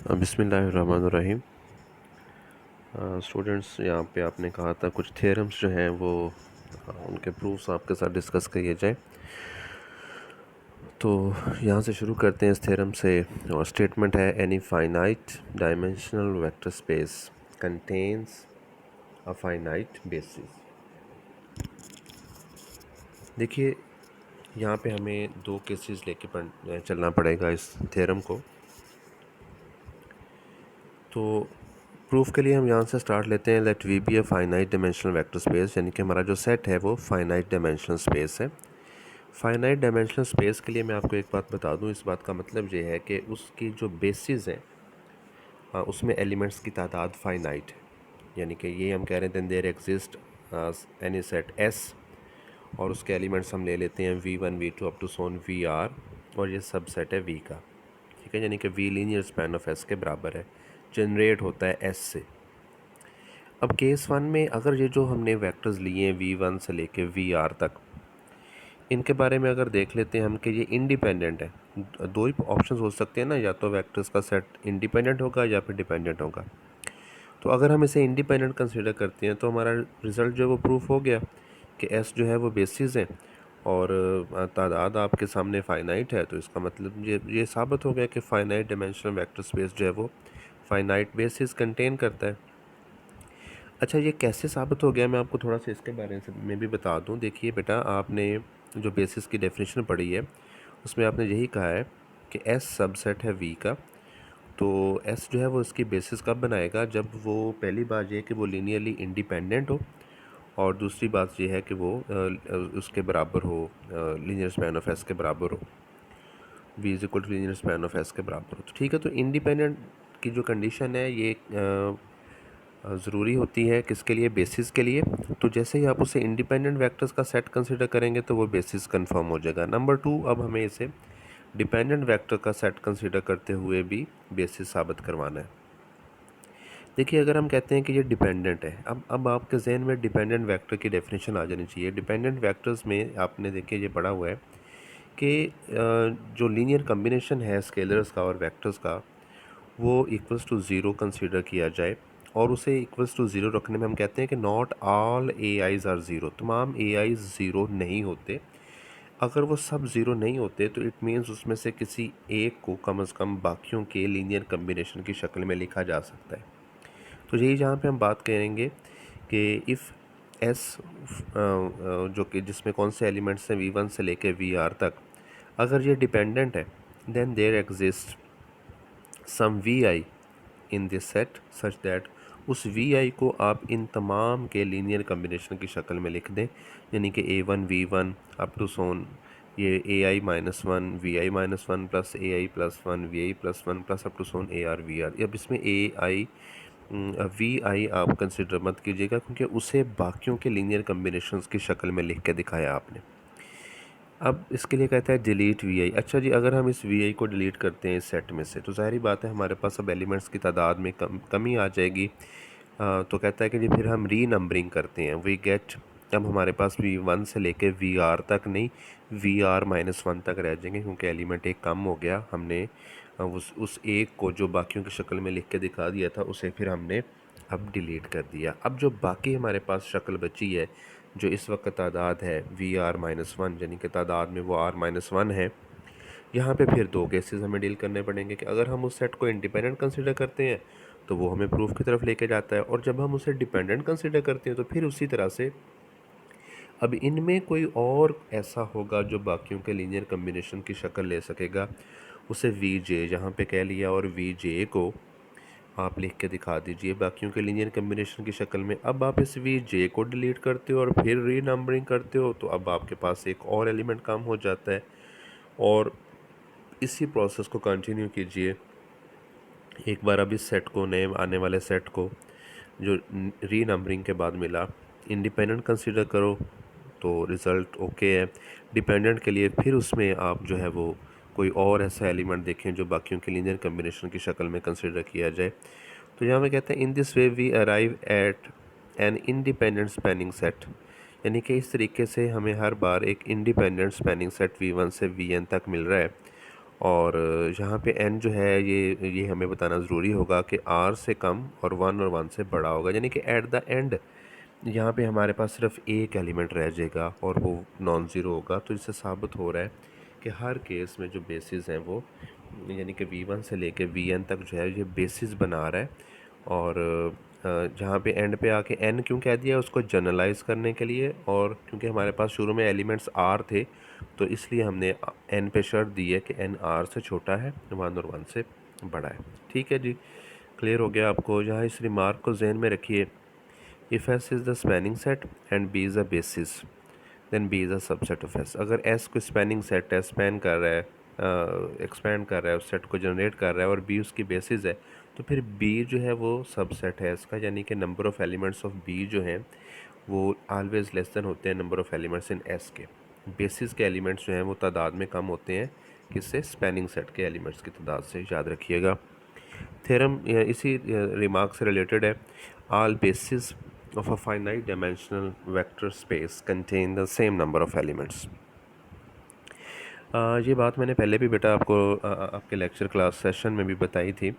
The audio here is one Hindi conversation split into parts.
बिस्मिल्लाहिर्रहमानिर्रहीम। स्टूडेंट्स, यहाँ पे आपने कहा था कुछ थ्योरम्स जो हैं वो उनके प्रूफ्स आपके साथ डिस्कस किए जाए। तो यहाँ से शुरू करते हैं इस थ्योरम से। और स्टेटमेंट है, any finite dimensional vector space contains a finite basis. देखिए, यहाँ पे हमें दो केसेस लेके चलना पड़ेगा इस थ्योरम को। तो प्रूफ के लिए हम यहाँ से स्टार्ट लेते हैं। Let we be a finite dimensional vector space, यानी कि हमारा जो सेट है वो फाइनाइट डायमेंशनल स्पेस है। फाइनाइट डायमेंशनल स्पेस के लिए मैं आपको एक बात बता दूँ। इस बात का मतलब ये है कि उसकी जो बेसिस है उसमें एलिमेंट्स की तादाद फाइनाइट है। यानी कि ये हम कह रहे हैं there exist any set S, और उसके एलिमेंट्स हम ले लेते हैं V1 V2 up to Son VR, और ये सब सेट है V का। ठीक है, यानी कि V linear span of S के बराबर है, जनरेट होता है S से। अब केस वन में अगर ये जो हमने वेक्टर्स लिए हैं V1 से लेके VR तक, इनके बारे में अगर देख लेते हैं हम कि ये इंडिपेंडेंट है। दो ही ऑप्शंस हो सकते हैं ना, या तो वेक्टर्स का सेट इंडिपेंडेंट होगा या फिर डिपेंडेंट होगा। तो अगर हम इसे इंडिपेंडेंट कंसीडर करते हैं तो हमारा रिज़ल्ट जो है वो प्रूफ हो गया कि S जो है वो बेसिस है और तादाद आपके सामने फाइनाइट है। तो इसका मतलब ये साबित हो गया कि फाइनाइट डायमेंशनल वेक्टर स्पेस जो है वो फाइनाइट बेसिस कंटेन करता है। अच्छा, ये कैसे साबित हो गया, मैं आपको थोड़ा सा इसके बारे में भी बता दूं। देखिए बेटा, आपने जो बेसिस की डेफिनेशन पढ़ी है उसमें आपने यही कहा है कि S सबसेट है V का। तो S जो है वो इसकी बेसिस कब बनाएगा, जब वो पहली बात ये है कि वो लीनियरली इंडिपेंडेंट हो, और दूसरी बात ये है कि वो उसके बराबर हो, लीनियर स्पैन ऑफ S के बराबर हो, V is equal to linear span of S के बराबर हो। तो ठीक है, तो इंडिपेंडेंट की जो कंडीशन है ये ज़रूरी होती है किसके लिए, बेसिस के लिए। तो जैसे ही आप उसे इंडिपेंडेंट वेक्टर्स का सेट कंसिडर करेंगे तो वो बेसिस कंफर्म हो जाएगा। नंबर टू, अब हमें इसे डिपेंडेंट वेक्टर का सेट कंसिडर करते हुए भी बेसिस साबित करवाना है। देखिए, अगर हम कहते हैं कि ये डिपेंडेंट है, अब आपके जहन में डिपेंडेंट वेक्टर की डेफिनेशन आ जानी चाहिए। डिपेंडेंट वेक्टर्स में आपने देखिए ये पढ़ा हुआ है कि जो लीनियर कम्बिनेशन है स्केलर्स का और वेक्टर्स का, वो इक्वल्स टू ज़ीरो कंसीडर किया जाए। और उसे इक्वल्स टू ज़ीरो रखने में हम कहते हैं कि not all a i's are zero, तमाम ए आईज़ ज़ीरो नहीं होते। अगर वो सब ज़ीरो नहीं होते तो इट मीन्स उसमें से किसी एक को कम से कम बाकियों के लीनियर कम्बिनेशन की शक्ल में लिखा जा सकता है। तो यही जहाँ पे हम बात करेंगे कि इफ़ एस जो कि जिसमें कौन से एलिमेंट्स हैं V1 से लेके VR तक, अगर ये डिपेंडेंट है, then there exist some Vi in this set such that उस Vi को आप इन तमाम के लीनियर कम्बिनेशन की शक्ल में लिख दें। यानी कि A1 V1 अप टू सोन ये AI-1 Vi-1 plus AI+1 Vi+1 plus up to so on AR VR। अब इसमें Vi आप कंसिडर मत कीजिएगा, क्योंकि उसे बाकियों के लीनियर कम्बिनेशंस की शक्ल में लिख के दिखाया आपने। अब इसके लिए कहता है डिलीट Vi। अच्छा जी, अगर हम इस Vi को डिलीट करते हैं इस सेट में से, तो ज़ाहिर बात है हमारे पास अब एलिमेंट्स की तादाद में कमी आ जाएगी। तो कहता है कि जी फिर हम री नंबरिंग करते हैं। वी गेट, अब हमारे पास V1 से लेके VR तक नहीं, VR-1 तक रह जाएंगे, क्योंकि एलिमेंट एक कम हो गया। हमने उस एक को जो बाकियों की शक्ल में लिख के दिखा दिया था उसे फिर हमने अब डिलीट कर दिया। अब जो बाकी हमारे पास शक्ल बची है, जो इस वक्त तादाद है VR-1, यानी कि तादाद में वो R-1 है। यहाँ पे फिर दो केसेस हमें डील करने पड़ेंगे कि अगर हम उस सेट को इंडिपेंडेंट कंसीडर करते हैं तो वो हमें प्रूफ की तरफ लेके जाता है, और जब हम उसे डिपेंडेंट कंसीडर करते हैं तो फिर उसी तरह से अब इनमें कोई और ऐसा होगा जो बाकियों के लीनियर कम्बिनेशन की शक्ल ले सकेगा। उसे VJ यहाँ पे कह लिया, और VJ को आप लिख के दिखा दीजिए बाकियों के लीनियर कम्बिनेशन की शक्ल में। अब आप इस VJ को डिलीट करते हो और फिर री नंबरिंग करते हो, तो अब आपके पास एक और एलिमेंट कम हो जाता है, और इसी प्रोसेस को कंटिन्यू कीजिए। एक बार अब इस सेट को, नए आने वाले सेट को जो री नंबरिंग के बाद मिला, इंडिपेंडेंट कंसीडर करो तो रिज़ल्ट ओके है। डिपेंडेंट के लिए फिर उसमें आप जो है वो कोई और ऐसा एलिमेंट देखें जो बाकियों के लीनियर कम्बिनेशन की शक्ल में कंसीडर किया जाए। तो यहाँ पे कहते हैं in this way we arrive at an independent spanning set, यानी कि इस तरीके से हमें हर बार एक इंडिपेंडेंट स्पैनिंग सेट V1 से Vn तक मिल रहा है। और यहाँ पे n जो है ये हमें बताना ज़रूरी होगा कि r से कम और 1 और 1 से बड़ा होगा, यानी कि एट द एंड यहाँ पे हमारे पास सिर्फ एक एलिमेंट रह जाएगा और वो नॉन ज़ीरो होगा। तो इससे साबित हो रहा है कि हर केस में जो बेसिस हैं वो यानी कि v1 से लेके vn तक जो है ये बेसिस बना रहा है। और जहाँ पे एंड पे आके n क्यों कह दिया, उसको जनरलाइज करने के लिए, और क्योंकि हमारे पास शुरू में एलिमेंट्स r थे तो इसलिए हमने n पे शर्त दी है कि n r से छोटा है, 1 और 1 से बड़ा है। ठीक है जी, क्लियर हो गया आपको। यहाँ इस रिमार्क को जहन में रखिए, if S is the spanning set and B is a basis then B is a subset of S। अगर S को स्पैनिंग सेट है, स्पैन कर रहा है, एक्सपैंड कर रहा है, उस सेट को जनरेट कर रहा है, और B उसकी बेसिस है, तो फिर B जो है वो सबसेट है इसका, यानी कि number of elements of B जो हैं वो ऑलवेज़ लेस देन होते हैं number of elements in S के। बेसिस के एलिमेंट्स जो हैं वो तादाद में कम होते हैं किससे, स्पैनिंग सेट के एलिमेंट्स की तादाद से, याद रखिएगा। थ्योरम इसी रिमार्क से रिलेटेड है, all basis of a finite dimensional vector space contain the same number of elements। ये बात मैंने पहले भी बेटा आपको आपके लेक्चर क्लास सेशन में भी बताई थी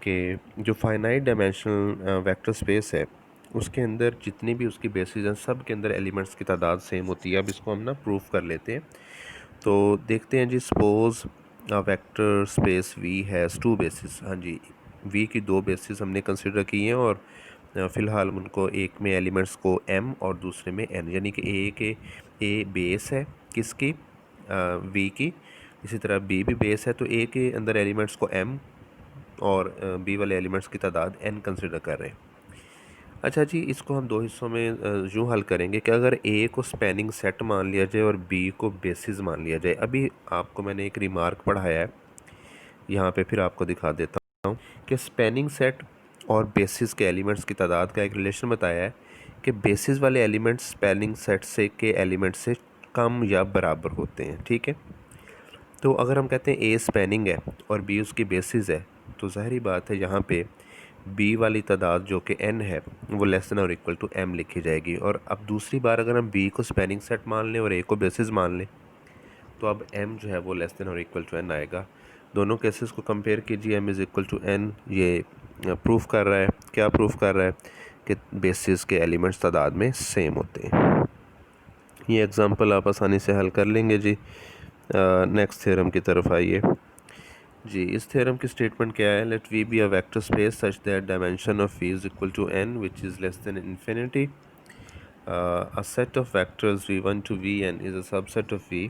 कि जो फाइनाइट डायमेंशनल वेक्टर स्पेस है उसके अंदर जितनी भी उसकी बेसिस हैं सब के अंदर एलिमेंट्स की तादाद सेम होती है। अब इसको हम ना प्रूफ कर लेते हैं। तो देखते हैं जी, suppose vector space we has two basis. हाँ जी, वी की दो बेसिस हमने कंसिडर की हैं और फ़िलहाल उनको एक में एलिमेंट्स को m और दूसरे में n, यानी कि ए बेस है किसकी, वी की, इसी तरह b भी बेस है। तो a के अंदर एलिमेंट्स को m और b वाले एलिमेंट्स की तादाद n कंसिडर कर रहे हैं। अच्छा जी, इसको हम दो हिस्सों में यूँ हल करेंगे कि अगर a को स्पैनिंग सेट मान लिया जाए और b को बेसिस मान लिया जाए। अभी आपको मैंने एक रिमार्क पढ़ाया है, यहाँ पे फिर आपको दिखा देता हूँ कि स्पैनिंग सेट और बेसिस के एलिमेंट्स की तादाद का एक रिलेशन बताया है कि बेसिस वाले एलिमेंट्स स्पैनिंग सेट से के एलिमेंट से कम या बराबर होते हैं। ठीक है, तो अगर हम कहते हैं ए स्पैनिंग है और बी उसकी बेसिस है, तो ज़ाहिरी बात है यहाँ पे बी वाली तादाद जो कि n है वो लेस देन और इक्वल टू m लिखी जाएगी। और अब दूसरी बार अगर हम b को स्पैनिंग सेट मान लें और a को बेसिस मान लें तो अब m जो है वो लेस देन और इक्वल टू n आएगा। दोनों केसेस को कंपेयर कीजिए, m is equal to n, ये प्रूफ कर रहा है, क्या प्रूफ कर रहा है कि बेसिस के एलिमेंट्स तादाद में सेम होते हैं। ये एग्जांपल आप आसानी से हल कर लेंगे जी। नेक्स्ट थ्योरम की तरफ आइए जी। इस थ्योरम की स्टेटमेंट क्या है, let we be a vector space such that dimension of V is equal to n which is less than infinity. A set of vectors v1 to vn is a subset of v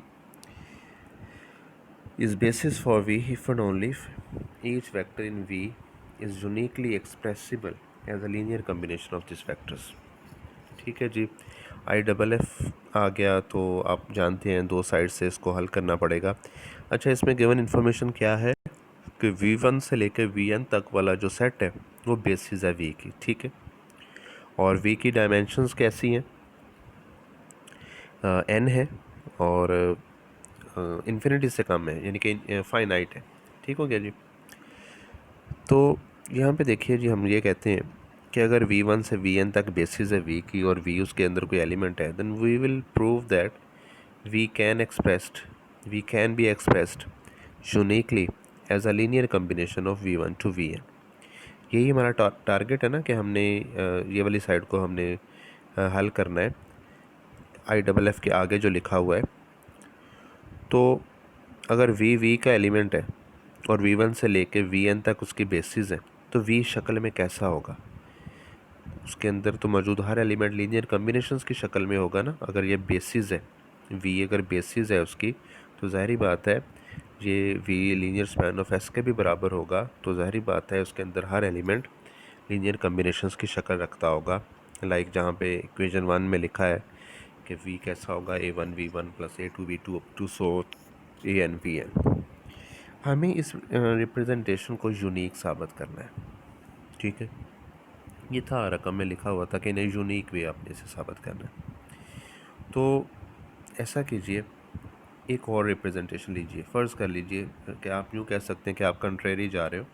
is basis for v if and only if each vector in v is uniquely expressible as a linear combination of these vectors। ठीक है जी, आई डबल एफ आ गया तो आप जानते हैं दो साइड से इसको हल करना पड़ेगा। अच्छा, इसमें गिवन इन्फॉर्मेशन क्या है कि v1 से लेकर vn तक वाला जो सेट है वो बेसिस है v की। ठीक है, और v की डायमेंशंस कैसी हैं, n है और इन्फिनिटी से कम है, यानी कि फाइनाइट है। ठीक हो गया जी। तो यहाँ पे देखिए जी, हम ये कहते हैं कि अगर v1 से vn तक बेसिस है v की और v उसके अंदर कोई एलिमेंट है, then we will prove that v can be expressed uniquely as a linear combination of v1 to vn। यही हमारा टारगेट है ना कि हमने ये वाली साइड को हमने हल करना है आई डबल एफ के आगे जो लिखा हुआ है। तो अगर v का एलिमेंट है और v1 से लेके vn तक उसकी बेसिस है, तो v शक्ल में कैसा होगा, उसके अंदर तो मौजूद हर एलिमेंट लीनियर कम्बिनेशंस की शक्ल में होगा ना। अगर ये बेसिस है, v अगर बेसिस है उसकी, तो ज़ाहिरी बात है ये v linear span of s के भी बराबर होगा। तो ज़ाहिरी बात है उसके अंदर हर एलिमेंट लीनियर कम्बिनेशंस की शक्ल रखता होगा। लाइक जहाँ पे इक्वेशन 1 में लिखा है कि v कैसा होगा, a1 v1 plus a2 v2 up to so an vn। हमें इस रिप्रेजेंटेशन को यूनिक साबित करना है। ठीक है, ये था रकम में लिखा हुआ था कि इन्हें यूनिक वे आपने इसे साबित करना है। तो ऐसा कीजिए, एक और रिप्रेजेंटेशन लीजिए। फ़र्ज़ कर लीजिए कि आप यूँ कह सकते हैं कि आप कंट्रेरी जा रहे हो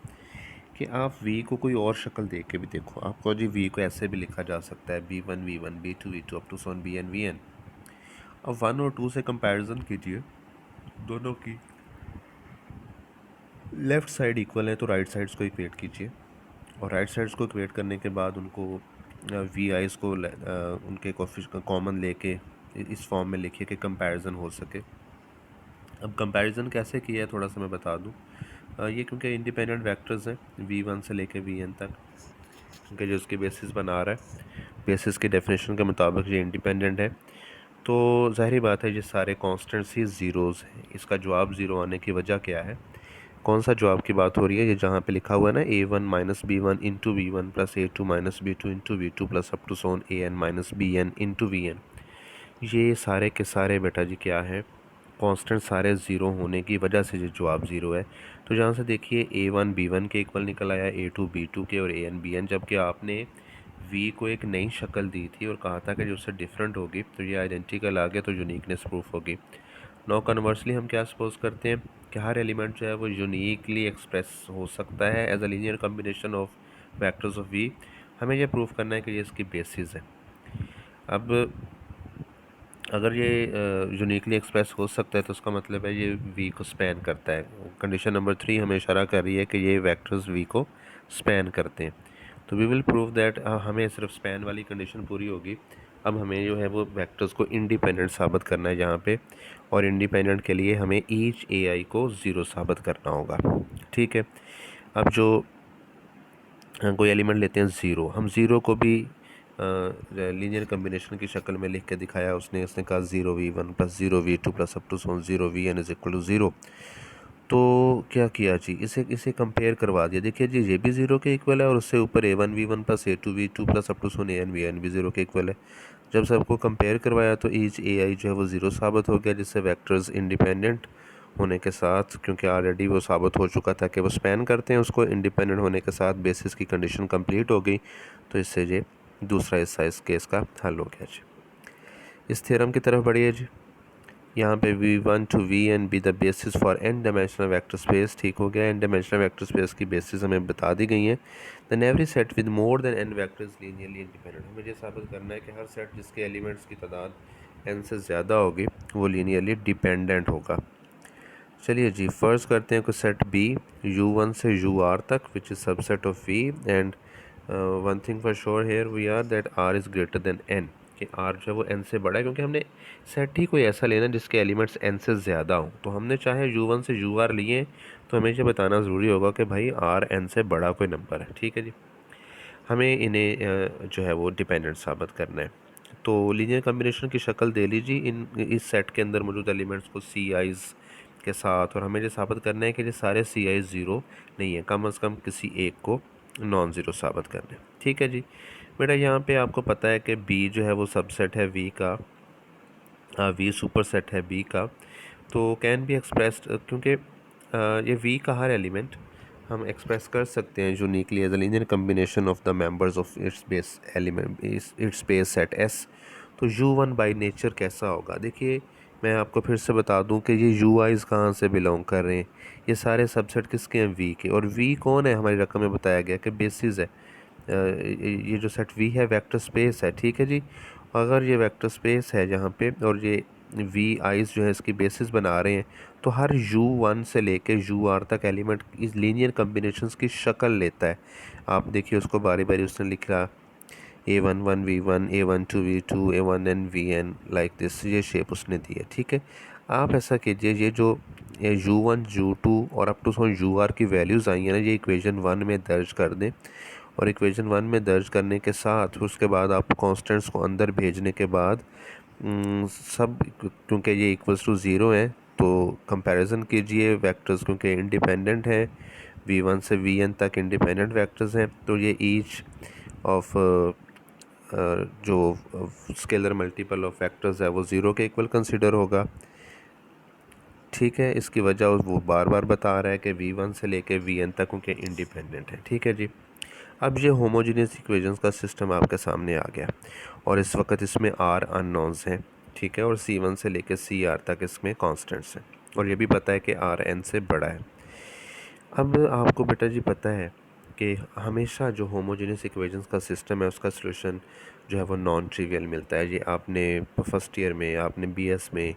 कि आप v को कोई और शक्ल दे के भी देखो। आपको जी v को ऐसे भी लिखा जा सकता है b1 v1 b2 v2 up to so on bn vn। अब 1 और 2 से कंपैरिजन कीजिए दोनों की, लेफ़्ट साइड इक्वल है तो राइट साइड्स को इक्वेट कीजिए, और राइट साइड्स को इक्वेट करने के बाद उनको वी आईज़ को उनके कॉमन लेके इस फॉर्म में लिखिए कि कंपैरिजन हो सके। अब कंपैरिजन कैसे किया है थोड़ा सा मैं बता दूं। ये क्योंकि इंडिपेंडेंट वेक्टर्स हैं v1 से लेके vn तक, क्योंकि जो इसके बेसिस बना रहा है, बेसिस की डेफिनेशन के मुताबिक ये इंडिपेंडेंट है, तो ज़ाहिर बात है ये सारे कांस्टेंट्स ही ज़ीरोज़ हैं। इसका जवाब ज़ीरो आने की वजह क्या है, कौन सा जवाब की बात हो रही है, ये जहाँ पे लिखा हुआ है ना a1 minus b one into v one plus a2 minus b two into v two plus up to so on an minus b n into v n, ये सारे के सारे बेटा जी क्या है, कांस्टेंट सारे ज़ीरो होने की वजह से जो जवाब ज़ीरो है। तो जहाँ से देखिए a1 b1 के इक्वल निकल आया, a2 b2 के और an bn, जबकि आपने v को एक नई शक्ल दी थी और कहा था कि जो उससे डिफरेंट होगी तो ये आइडेंटिकल आ गया तो यूनिकनेस प्रूफ होगी। नाउ कन्वर्सली हम क्या सपोज करते हैं कि हर एलिमेंट जो है वो यूनिकली एक्सप्रेस हो सकता है as a linear combination of vectors of v। हमें यह प्रूफ करना है कि ये इसकी बेसिस है। अब अगर ये यूनिकली एक्सप्रेस हो सकता है तो उसका मतलब है ये v को स्पैन करता है। कंडीशन नंबर 3 हमें इशारा कर रही है कि ये वेक्टर्स v को स्पैन करते हैं। तो वी विल प्रूव दैट हमें सिर्फ स्पैन वाली कंडीशन पूरी होगी। अब हमें जो है वो वेक्टर्स को इंडिपेंडेंट साबित करना है यहाँ पे, और इंडिपेंडेंट के लिए हमें ईच ai को ज़ीरो साबित करना होगा। ठीक है, अब जो कोई एलिमेंट लेते हैं ज़ीरो, हम ज़ीरो को भी लीनियर कम्बिनेशन की शक्ल में लिख के दिखाया उसने कहा zero v1 plus zero v2 plus up to so on zero vn is equal to zero. तो क्या किया जी, इसे कंपेयर करवा दिया। देखिए जी ये भी ज़ीरो के इक्वल है और उससे ऊपर a1 v1 plus a2 v2 plus up to so on an vn भी ज़ीरो के इक्वल है। जब सबको कंपेयर करवाया तो ईच ai जो है वो ज़ीरो साबित हो गया, जिससे वेक्टर्स इंडिपेंडेंट होने के साथ, क्योंकि ऑलरेडी वो साबित हो चुका था कि वो स्पैन करते हैं, उसको इंडिपेंडेंट होने के साथ बेसिस की कंडीशन कंप्लीट हो गई, तो इससे ये दूसरा हिस्सा इस केस का हल हो गया जी। इस थ्योरम की तरफ बढ़िए जी। यहाँ पे v1 to vn be the basis for n dimensional vector space. ठीक हो गया, n डायमेंशनल वेक्टर स्पेस की बेसिस हमें बता दी गई है। Then every set with more than n vectors linearly independent. हमें ये साबित करना है कि हर सेट जिसके एलिमेंट्स की तादाद n से ज़्यादा होगी वो लीनियरली डिपेंडेंट होगा। चलिए जी, फर्ज करते हैं कि सेट b u1 से ur तक which is subset of v, and one thing for sure here we are that r is greater than n, कि r जो है वो n से बड़ा है, क्योंकि हमने सेट ही कोई ऐसा लेना जिसके एलिमेंट्स n से ज़्यादा हों। तो हमने चाहे u1 से ur लिए तो हमें ये बताना ज़रूरी होगा कि भाई r n से बड़ा कोई नंबर है। ठीक है जी, हमें इन्हें जो है वो डिपेंडेंट साबित करना है। तो लीनियर कम्बिनेशन की शक्ल दे लीजिए इन इस सेट के अंदर मौजूद एलिमेंट्स को सी आइज़ के साथ, और हमें ये साबित करना है कि ये सारे सी आइज़ ज़ीरो नहीं है, कम से कम किसी एक को नॉन ज़ीरो साबित करना है। ठीक है जी बेटा, यहाँ पे आपको पता है कि बी जो है वो सबसेट है वी का, वी सुपर सेट है बी का, तो कैन बी एक्सप्रेस्ड, क्योंकि ये वी का हर एलिमेंट हम एक्सप्रेस कर सकते हैं uniquely as a linear combination of the members of its base element its base set S. तो u1 बाई नेचर कैसा होगा, देखिए मैं आपको फिर से बता दूं कि ये यू आइज़ कहाँ से बिलोंग कर रहे हैं, ये सारे सबसेट किसके हैं, वी के, और वी कौन है, हमारी रकम में बताया गया कि बेसिस है। ये जो सेट वी है वेक्टर स्पेस है। ठीक है जी, अगर ये वेक्टर स्पेस है जहाँ पे, और ये वी आइज़ जो है इसकी बेसिस बना रहे हैं, तो हर u1 से लेके ur तक एलिमेंट इस लीनियर कम्बिनेशंस की शक्ल लेता है। आप देखिए उसको बारी बारी उसने लिखा a11 v1 a12 v2 a1n vn like this, ये शेप उसने दी है। ठीक है, आप ऐसा कीजिए, ये जो u1 u2 और अप टू ur की वैल्यूज़ आई हैं ना, ये इक्वेशन 1 में दर्ज कर दें, और इक्वेशन 1 में दर्ज करने के साथ उसके बाद आप कांस्टेंट्स को अंदर भेजने के बाद सब, क्योंकि ये इक्वल्स टू ज़ीरो है तो कंपैरिजन कीजिए वेक्टर्स, क्योंकि इंडिपेंडेंट है, v1 से vn तक इंडिपेंडेंट वेक्टर्स हैं, तो ये ईच ऑफ जो स्केलर मल्टीपल ऑफ वेक्टर्स है वो ज़ीरो के इक्वल कंसिडर होगा। ठीक है, इसकी वजह वो बार बार बता रहा है कि v1 से लेके vn तक उनके इंडिपेंडेंट है। ठीक है जी, अब ये होमोजीनियस इक्वेशंस का सिस्टम आपके सामने आ गया, और इस वक्त इसमें r अननोन्स हैं। ठीक है, और c1 से लेके cr तक इसमें कांस्टेंट्स हैं, और ये भी पता है कि r n से बड़ा है। अब आपको बेटा जी पता है कि हमेशा जो होमोजेनियस इक्वेशंस का सिस्टम है उसका सलूशन जो है वो नॉन ट्रिवियल मिलता है। ये आपने फर्स्ट ईयर में, आपने बीएस में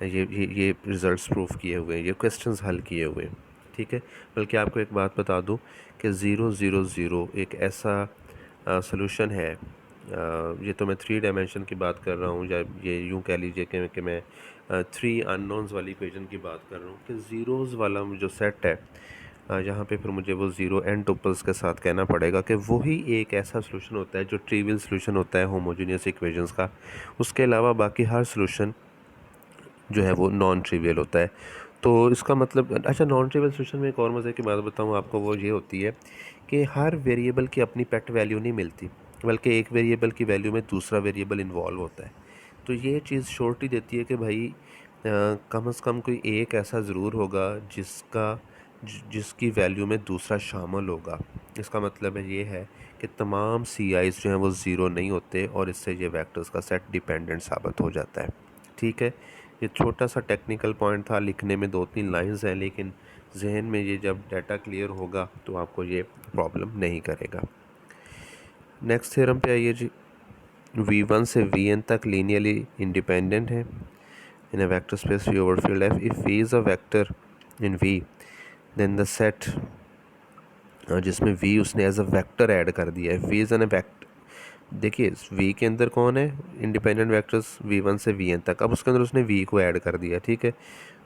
ये रिज़ल्ट्स प्रूफ किए हुए हैं, ये क्वेश्चंस हल किए हुए हैं। ठीक है। बल्कि आपको एक बात बता दूं कि 0 0 0 एक ऐसा सॉल्यूशन है, ये तो मैं 3 डायमेंशन की बात कर रहा हूँ, या ये यूँ कह लीजिए कि मैं 3 अननोन्स वाली इक्वेशन की बात कर रहा हूँ कि ज़ीरोज़ वाला जो सेट है, यहाँ पे फिर मुझे वो ज़ीरो एन टुपल्स के साथ कहना पड़ेगा कि वही एक ऐसा सॉल्यूशन होता है जो ट्रिवियल सॉल्यूशन होता है होमोजेनियस इक्वेशंस का। उसके अलावा बाकी हर सॉल्यूशन जो है वो नॉन ट्रिवियल होता है। तो इसका मतलब, अच्छा, नॉन ट्रिवियल सॉल्यूशन में एक और मज़े की बात बताऊँ आपको, वो ये होती है कि हर वेरिएबल की अपनी पेट वैल्यू नहीं मिलती, बल्कि एक वेरिएबल की वैल्यू में दूसरा वेरिएबल इन्वॉल्व होता है। तो ये चीज़ श्योरिटी देती है कि भाई कम से कम कोई एक ऐसा ज़रूर होगा जिसकी वैल्यू में दूसरा शामिल होगा। इसका मतलब ये है कि तमाम सी आईज़ जो हैं वो ज़ीरो नहीं होते, और इससे ये वेक्टर्स का सेट डिपेंडेंट साबित हो जाता है। ठीक है, ये छोटा सा टेक्निकल पॉइंट था, लिखने में 2-3 लाइंस हैं, लेकिन जहन में ये जब डाटा क्लियर होगा तो आपको ये प्रॉब्लम नहीं करेगा। नेक्स्ट थ्योरम पे आइए जी। V1 से Vn तक लीनियरली इंडिपेंडेंट है in a vector space V over field F। If V is a vector in V, then the set जिसमें V उसने एज अ वेक्टर ऐड कर दिया है, V इज़ एन वेक्टर। देखिए V के अंदर कौन है इंडिपेंडेंट वेक्टर्स, V1 से Vn तक, अब उसके अंदर उसने V को ऐड कर दिया। ठीक है,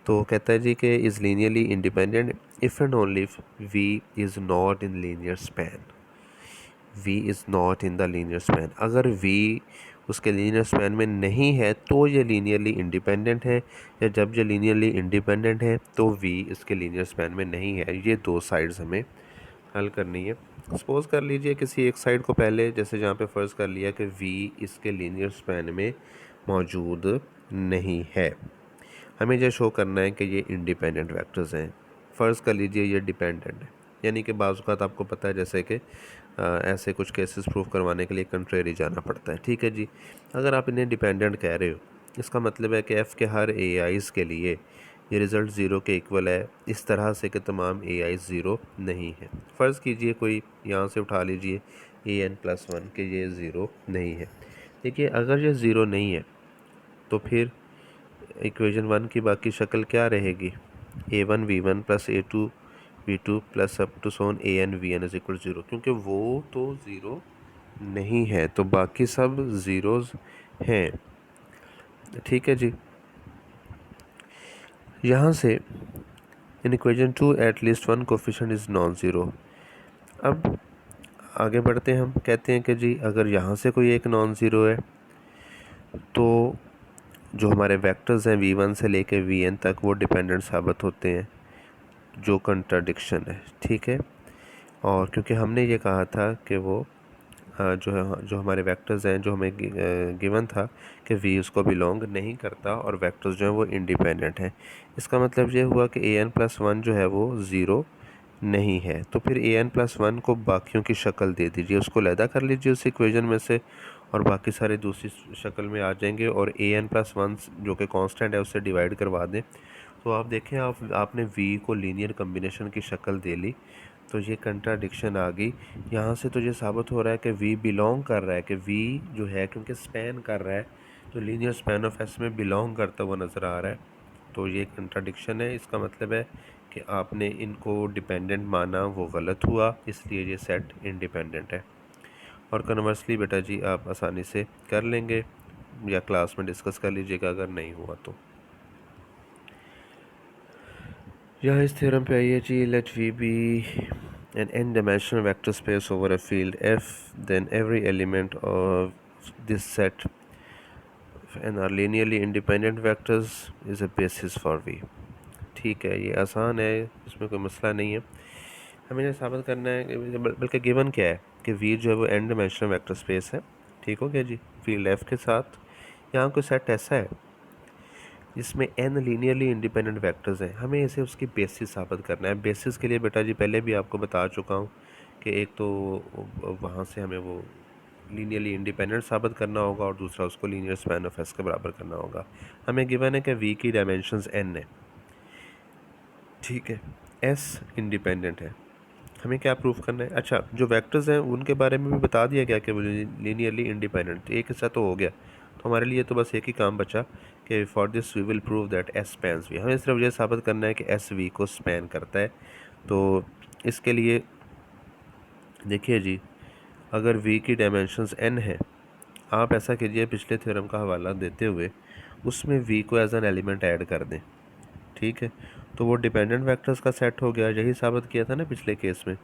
तो कहता है जी कि is linearly independent if and only if V is not in linear span. V is not in the linear span, अगर V उसके लीनियर स्पैन में नहीं है तो ये लीनियरली इंडिपेंडेंट है, या जब ये लीनियरली इंडिपेंडेंट है तो V इसके लीनियर स्पैन में नहीं है। ये दो साइड्स हमें हल करनी है। सपोज़ कर लीजिए किसी एक साइड को पहले, जैसे जहाँ पे फ़र्ज़ कर लिया कि V इसके लीनियर स्पैन में मौजूद नहीं है। हमें ये शो करना है कि ये इंडिपेंडेंट वेक्टर्स हैं। फ़र्ज़ कर लीजिए ये डिपेंडेंट है, यानी कि बाज़ औक़ात आपको पता है जैसे कि ऐसे कुछ केसेस प्रूव करवाने के लिए कंट्रेरी जाना पड़ता है। ठीक है जी, अगर आप इन्हें डिपेंडेंट कह रहे हो, इसका मतलब है कि एफ़ के हर ए आईज़ के लिए ये रिज़ल्ट ज़ीरो के इक्वल है, इस तरह से कि तमाम ए आईज़ ज़ीरो नहीं है। फ़र्ज़ कीजिए कोई यहाँ से उठा लीजिए an+1 कि ये ज़ीरो नहीं है। देखिए अगर ये ज़ीरो नहीं है तो फिर इक्वेशन 1 की बाकी शक्ल क्या रहेगी, a1 v1 plus a2 v2 plus up to so on an vn is equal 0, क्योंकि वो तो ज़ीरो नहीं है तो बाकी सब ज़ीरोज़ हैं। ठीक है जी, यहाँ से in equation 2 at least one coefficient is non zero. अब आगे बढ़ते हैं, हम कहते हैं कि जी अगर यहाँ से कोई एक नॉन ज़ीरो है तो जो हमारे वेक्टर्स हैं v1 से लेके vn तक वो डिपेंडेंट साबित होते हैं, जो कंट्राडिक्शन है। ठीक है, और क्योंकि हमने ये कहा था कि वो जो हमारे वेक्टर्स हैं, जो हमें गिवन था कि v उसको बिलोंग नहीं करता और वेक्टर्स जो हैं वो इंडिपेंडेंट हैं। इसका मतलब ये हुआ कि an+1 जो है वो ज़ीरो नहीं है। तो फिर an+1 को बाकियों की शक्ल दे दीजिए, उसको लैदा कर लीजिए उस इक्वेशन में से, और बाकी सारे दूसरी शक्ल में आ जाएंगे, और an+1 जो कि कांस्टेंट है उससे डिवाइड करवा दें। तो आप देखें, आपने v को लीनियर कम्बिनेशन की शक्ल दे ली, तो ये कंट्राडिक्शन आ गई। यहाँ से तो ये साबित हो रहा है कि v बिलोंग कर रहा है, कि v जो है क्योंकि स्पैन कर रहा है तो लीनियर स्पैन ऑफ एस में बिलोंग करता हुआ नज़र आ रहा है। तो ये कंट्राडिक्शन है, इसका मतलब है कि आपने इनको डिपेंडेंट माना, वो गलत हुआ, इसलिए ये सेट इंडिपेंडेंट है। और कन्वर्सली बेटा जी आप आसानी से कर लेंगे या क्लास में डिस्कस कर लीजिएगा अगर नहीं हुआ तो। यहाँ इस थ्योरम पे आइए जी। Let we be an n-dimensional vector space over a field F, then every element of this set and are linearly independent vectors is a basis for V। ठीक है, ये आसान है, इसमें कोई मसला नहीं है। हमें ये साबित करना है, बल्कि गिवन क्या है कि V जो है वो n डायमेंशनल वेक्टर स्पेस है। ठीक हो गया जी, फील्ड F के साथ यहाँ कोई सेट ऐसा है जिसमें n लीनियरली इंडिपेंडेंट वेक्टर्स हैं, हमें इसे उसकी बेसिस साबित करना है। बेसिस के लिए बेटा जी पहले भी आपको बता चुका हूँ कि एक तो वहाँ से हमें वो लीनियरली इंडिपेंडेंट साबित करना होगा, और दूसरा उसको लीनियर स्पैन ऑफ एस के बराबर करना होगा। हमें गिवन है कि v की डायमेंशंस n है। ठीक है, s इंडिपेंडेंट है, हमें क्या प्रूफ करना है। अच्छा, जो वेक्टर्स हैं उनके बारे में भी बता दिया गया कि वो लीनियरली इंडिपेंडेंट, एक हिस्सा तो हो गया। तो हमारे लिए तो बस एक ही काम बचा कि for this we will prove that S spans V. हमें सिर्फ ये साबित करना है कि एस वी को स्पैन करता है। तो इसके लिए देखिए जी, अगर v की डायमेंशंस n है, आप ऐसा कीजिए, पिछले थ्योरम का हवाला देते हुए उसमें v को एज एन एलिमेंट ऐड कर दें, ठीक है। तो वो डिपेंडेंट वेक्टर्स का सेट हो गया, यही साबित किया था ना पिछले केस में।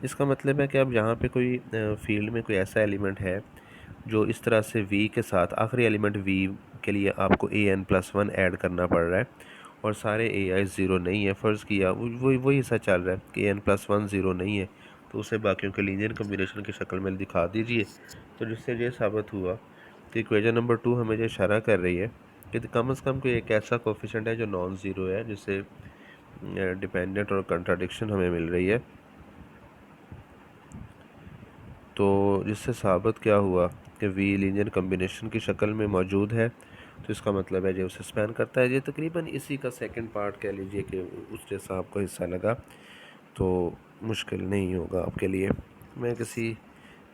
इसका मतलब है कि अब यहाँ पे कोई फील्ड में कोई ऐसा एलिमेंट है जो इस तरह से v के साथ आखिरी एलिमेंट v के लिए आपको an+1 ऐड करना पड़ रहा है, और सारे ai ज़ीरो नहीं है। फ़र्ज़ किया वही हिस्सा चल रहा है कि an+1 ज़ीरो नहीं है, तो उसे बाकियों के लीनियर कम्बिनेशन की शक्ल में दिखा दीजिए। तो जिससे ये साबित हुआ कि इक्वेशन नंबर 2 हमें ये इशारा कर रही है कि कम से कम कोई एक ऐसा कोफिशेंट है जो नॉन ज़ीरो है, जिससे डिपेंडेंट और कंट्राडिक्शन हमें मिल रही है। तो जिससे साबित क्या हुआ कि वी लीनियर कम्बिनेशन की शक्ल में मौजूद है, तो इसका मतलब है जो उसे स्पैन करता है। ये तकरीबन इसी का सेकंड पार्ट कह लीजिए कि उस जैसा आपको हिस्सा लगा, तो मुश्किल नहीं होगा आपके लिए। मैं किसी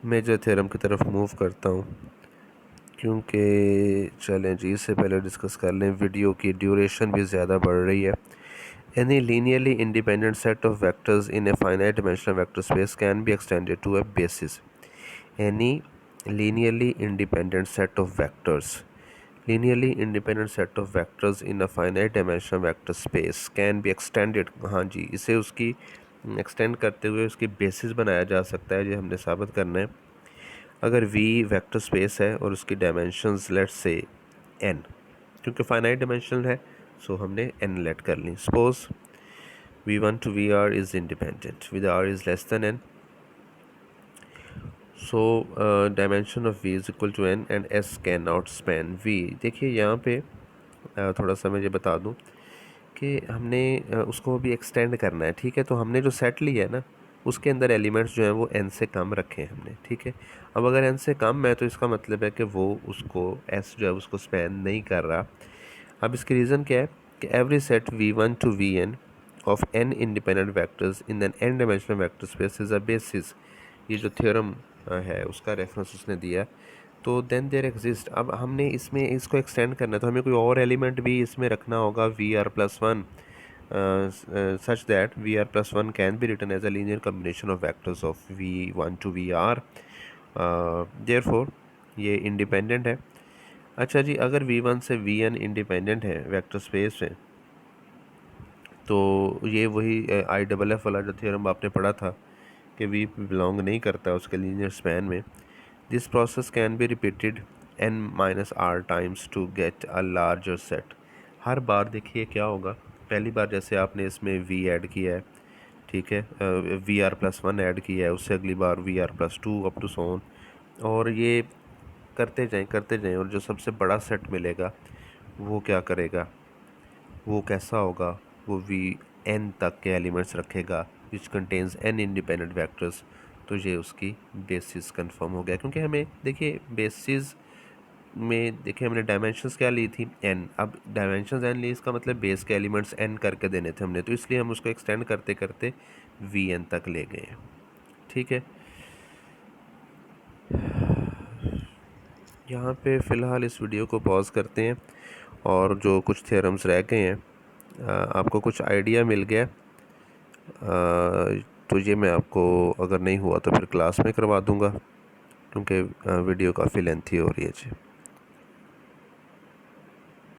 मेजर थ्योरम की तरफ मूव करता हूँ, क्योंकि चलें जी, इससे पहले डिस्कस कर लें, वीडियो की ड्यूरेशन भी ज़्यादा बढ़ रही है। Any linearly independent set of vectors in a finite dimensional vector space can be extended to a basis. Any linearly independent set of vectors in a finite dimensional vector space can be extended. हाँ जी, इसे उसकी एक्सटेंड करते हुए उसकी बेसिस बनाया जा सकता है, जो हमने साबित करना है। अगर v वेक्टर स्पेस है और उसकी डायमेंशंस लेट्स से n, क्योंकि फाइनाइट डायमेंशनल है, सो हमने n लेट कर ली। Suppose v1 to vr is independent with r is less than n, so dimension of v is equal to n and s cannot span v। देखिए यहाँ पे थोड़ा सा मैं ये बता दूँ कि हमने उसको भी एक्सटेंड करना है, ठीक है। तो हमने जो सेट लिया है ना, उसके अंदर एलिमेंट्स जो हैं वो n से कम रखे हैं हमने, ठीक है। अब अगर n से कम है तो इसका मतलब है कि वो उसको s जो है उसको स्पैन नहीं कर रहा। अब इसकी रीज़न क्या है कि every set v1 to vn of n independent vectors in an n dimensional vector space is a basis। ये जो थ्योरम है उसका रेफरेंस उसने दिया। तो देन देयर एग्जिस्ट, अब हमने इसमें इसको एक्सटेंड करना है, तो हमें कोई और एलिमेंट भी इसमें रखना होगा vr+1, such that vr+1 can be written as a linear combination of vectors of v1 to vr। therefore ये इंडिपेंडेंट है। अच्छा जी, अगर v1 से vn इंडिपेंडेंट है वेक्टर स्पेस में, तो ये वही IFF वाला जो थ्योरम आपने पढ़ा था कि v बिलोंग नहीं करता उसके लीनियर स्पैन में। This process can be repeated n-r times to get a larger set. हर बार देखिए क्या होगा, पहली बार जैसे आपने इसमें v ऐड किया है, ठीक है, vr+1 ऐड किया है, उससे अगली बार vr+2 अप टू सोन, और ये करते जाएं, और जो सबसे बड़ा सेट मिलेगा वो क्या करेगा, वो कैसा होगा, वो n तक के एलिमेंट्स रखेगा which contains n independent vectors. तो ये उसकी बेसिस कंफर्म हो गया, क्योंकि हमें देखिए बेसिस में देखिए हमने डायमेंशंस क्या ली थी n, अब डायमेंशंस n ली, इसका मतलब बेस के एलिमेंट्स n करके देने थे हमने, तो इसलिए हम उसको एक्सटेंड करते करते vn तक ले गए, ठीक है। यहाँ पे फ़िलहाल इस वीडियो को पॉज करते हैं, और जो कुछ थ्योरम्स रह गए हैं आपको कुछ आइडिया मिल गया, तो ये मैं आपको अगर नहीं हुआ तो फिर क्लास में करवा दूँगा, क्योंकि वीडियो काफ़ी लेंथी हो रही है जी।